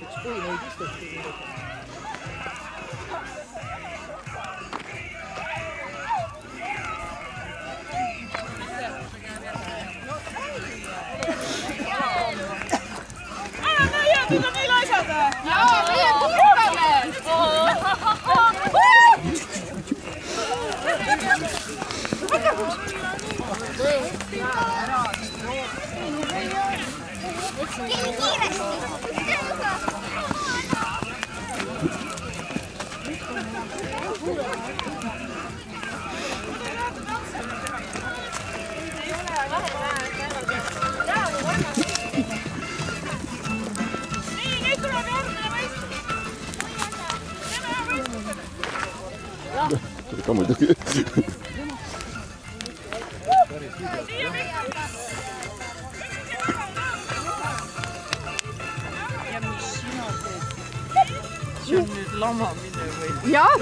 üks põhineid istubki. Nüüd on nii laisad! Jaa, meie kuulame! Ka muidugi. Ja mis sina teed? See on nüüd lamamine või? Jah!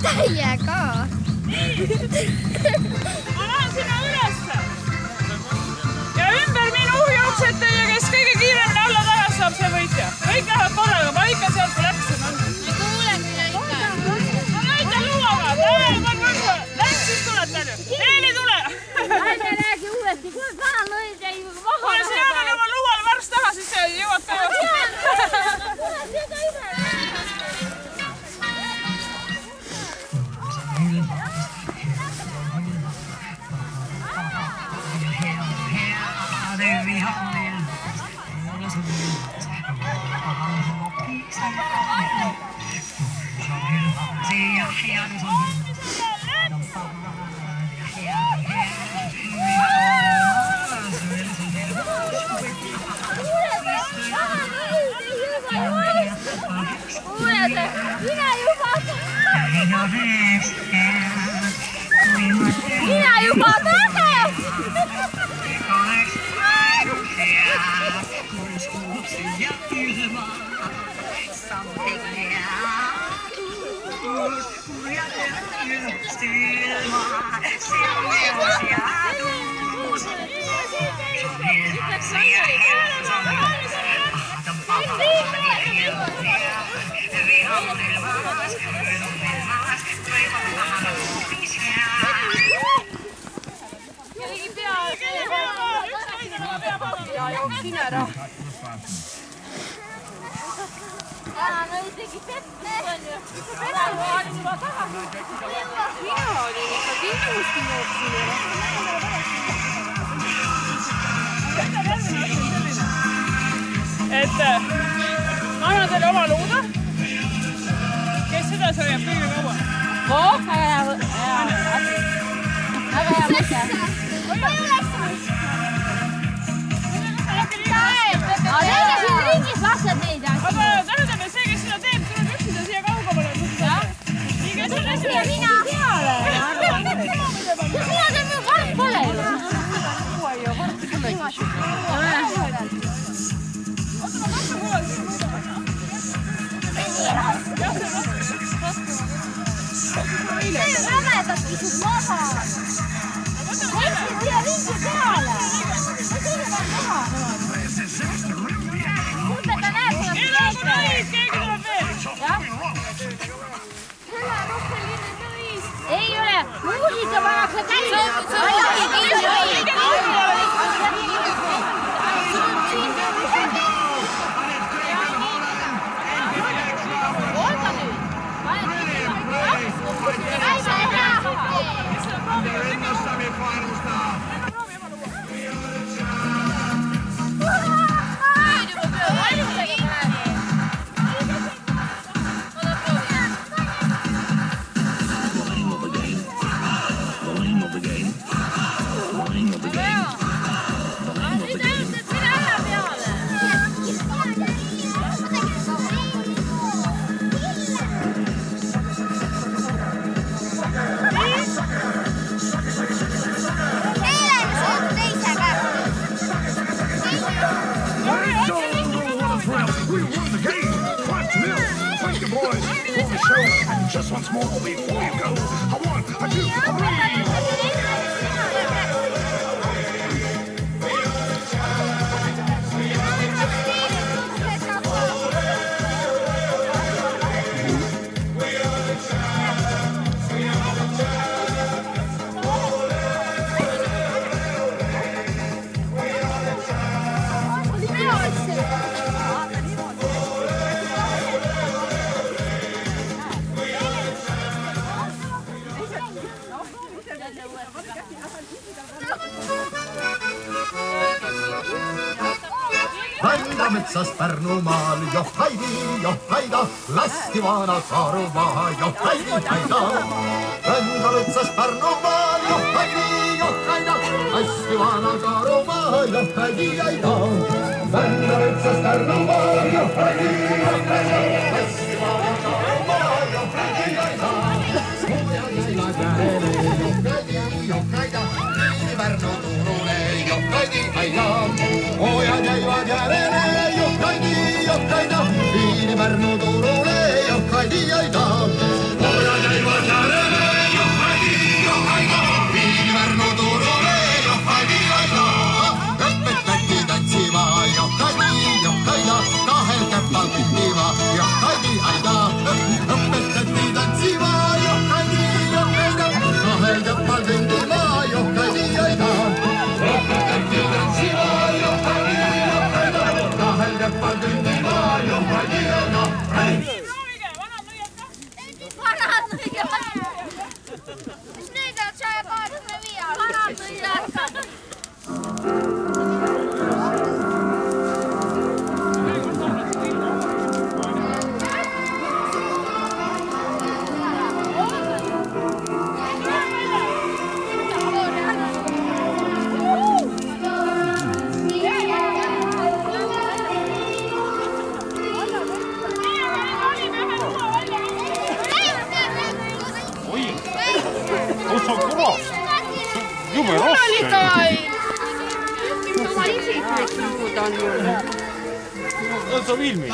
Täiega! Ma lähen sinna ülesse! Ja ümber minu jooksete ja kes kõige kiiremini alla tagas saab, see võitja. Kõik lähevad korraga, ma ikka sealt läksin. Ma kuulen mida ikka. No näita luuaga! Läks siis tuled palju. Veel ei tule! Ärge räägi uuesti, kuule vana lõid jäi maha. Kuule, sina annan oma luuale värst taha, siis jõuad ka jooksma. Minä jopa takas! Ja jooksin ära. No isegi pettus on ju. Mina olin juba taha. Mina olin ikka kindlasti jooksin ära. Et annan teile oma luuda. Kes seda hoiab kõige kauem? Väga hea mõte. Aga teie siin ringis lased neid asju. Aga tähendab, et see, kes seda teeb, tuleb üksida siia kaugemale. Nii, kes on esimene? Mina. Mina teeb minu varp pole. Kuua ja varp pole. Rämedad pisud maha. Läksid siia ringi peale. Kuulda näeb, kuidas Keegi tuleb veel. ei ole. Muusika pannakse käima. once more before you go. A 1, a 2, a 3. Metsas Pärnumaal, johhaidi, johhaida, lasti vana Saarumaa, johhaidi, haida. Metsas Pärnumaal, johhaidi, johhaida, lasti vana Saarumaa, johhaidi, haida. Metsas Pärnumaal, johhaidi, johhaida, lasti vana Saarumaa, johhaidi, haida. Pärnu turule, johhaidi, haida. Ojad jäivad järele, johhaidi, johhaida. Viini Pärnu turule, johhaidi, haida. Ojad jäivad järele, johhaidi, johhaida. Viini Pärnu turule, johhaidi, haida. Õpetati tantsima, johhaidi, johhaida. Kahel käppal pühtiva, johhaidi, haida. Õpetati tantsima, johhaidi, johhaida. Kahel käppal pühtiva, johhaidi, haida. Õpetati tantsima, johhaidi, johhaida. Kahel käppal pühtiva, johhaidi, haida. Vanad nõigad! Mis nõigad sa ja kaadame viia? Vanad nõigad! Jube raske. Oma isiklik juhud on ju. Sa filmid.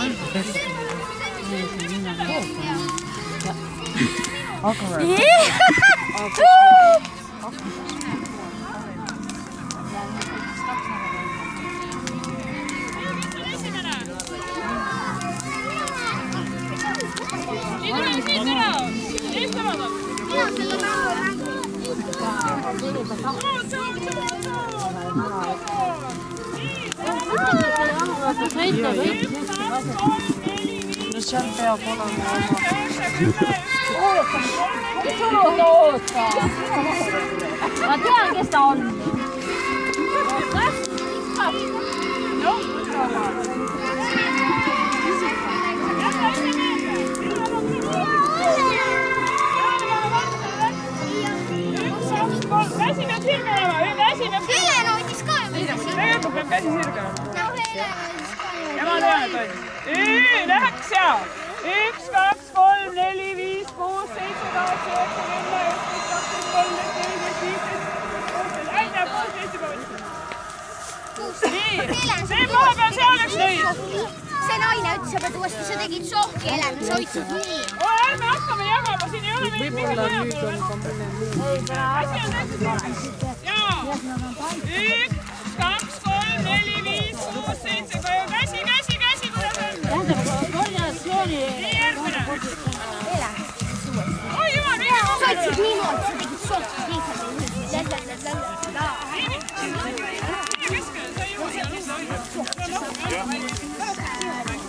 No seal peab olema Oota! Ma tean, kes ta on. Käsi peab sirge olema, käsi peab sirge. Helena võttis ka. Tegelikult peab käsi sirge olema. Ja ma tean, et on. Läks ja. 1, 2, 3, 4, 5, 6, 7, 8, 9, 10, 11, 12, 13, 14, 15, 16. Aina, 16 juba võtsin. Nii, see poole peal seal üks nõid. See naine ütles, et uuesti sa tegid sohki, Helena, sa hoidsid nii. Ärme hakkame jagama, siin ei ole mingit võib-olla nüüd on ka mõne muu. asi on täitsa sirge. Jaa. 1, 2, 3, 4, 5, 6, 7. Käsi, kuidas on? Koordinatsiooni. Nii, järgmine. Helena, Oi jumal, minge sa kogu hoidsid niimoodi, sa tegid sohki, nii sa tegid. keskele, sa ei jõua siia lisa hoida.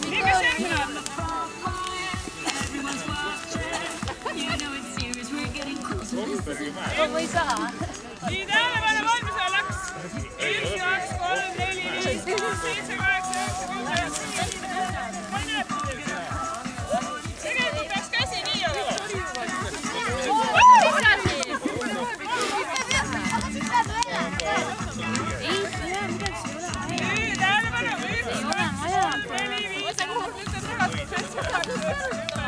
Nii, kes järgmine on? Või saa? Nii, tähelepanu valmisele läks. 1, 2, 3, 4, 5, 6, 7, 8, 9, 10. Tegelikult peaks käsi nii olema. Nii, tähelepanu. 1, 2, 3, 4, 5, 6, 7, 8, 9, 10.